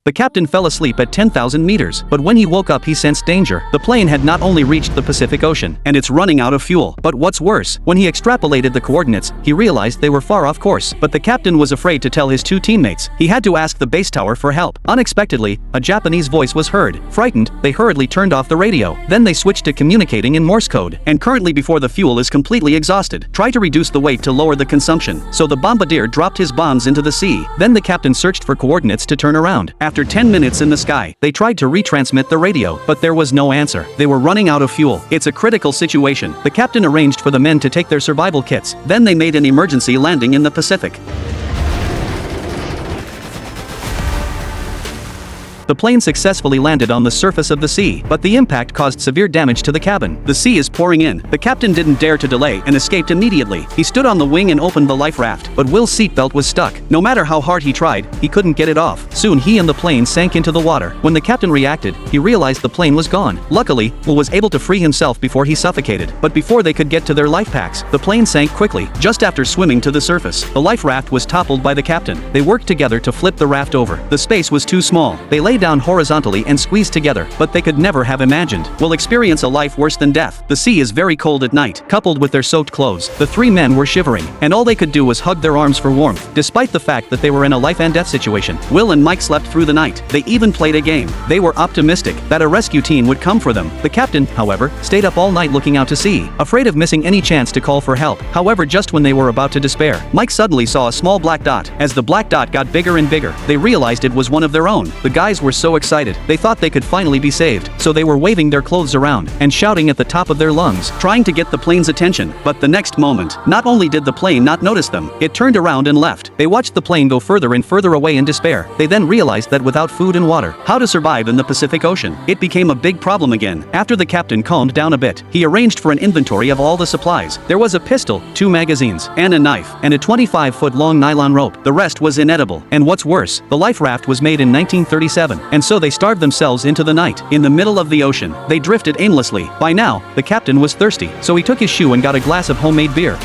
The captain fell asleep at 10,000 meters, but when he woke up he sensed danger. The plane had not only reached the Pacific Ocean, and it's running out of fuel, but what's worse, when he extrapolated the coordinates, he realized they were far off course. But the captain was afraid to tell his two teammates. He had to ask the base tower for help. Unexpectedly, a Japanese voice was heard. Frightened, they hurriedly turned off the radio. Then they switched to communicating in Morse code. And currently before the fuel is completely exhausted, try to reduce the weight to lower the consumption. So the bombardier dropped his bombs into the sea. Then the captain searched for coordinates to turn around. After 10 minutes in the sky, they tried to retransmit the radio, but there was no answer. They were running out of fuel. It's a critical situation. The captain arranged for the men to take their survival kits. Then they made an emergency landing in the Pacific. The plane successfully landed on the surface of the sea, but the impact caused severe damage to the cabin. The sea is pouring in. The captain didn't dare to delay and escaped immediately. He stood on the wing and opened the life raft, but Will's seatbelt was stuck. No matter how hard he tried, he couldn't get it off. Soon he and the plane sank into the water. When the captain reacted, he realized the plane was gone. Luckily, Will was able to free himself before he suffocated, but before they could get to their life packs, the plane sank quickly. Just after swimming to the surface, the life raft was toppled by the captain. They worked together to flip the raft over. The space was too small. They lay down horizontally and squeezed together, but they could never have imagined will experience a life worse than death. The sea is very cold at night, coupled with their soaked clothes. The three men were shivering, and all they could do was hug their arms for warmth. Despite the fact that they were in a life and death situation, Will and Mike slept through the night. They even played a game. They were optimistic that a rescue team would come for them. The captain, however, stayed up all night looking out to sea, afraid of missing any chance to call for help. However, just when they were about to despair, Mike suddenly saw a small black dot. As the black dot got bigger and bigger, they realized it was one of their own. The guys were so excited, they thought they could finally be saved, so they were waving their clothes around and shouting at the top of their lungs, trying to get the plane's attention. But the next moment, not only did the plane not notice them, it turned around and left. They watched the plane go further and further away in despair. They then realized that without food and water, how to survive in the Pacific Ocean. It became a big problem again. After the captain calmed down a bit, he arranged for an inventory of all the supplies. There was a pistol, 2 magazines, and a knife, and a 25-foot-long nylon rope. The rest was inedible. And what's worse, the life raft was made in 1937, and so they starved themselves into the night. In the middle of the ocean, they drifted aimlessly. By now, the captain was thirsty, so he took his shoe and got a glass of homemade beer.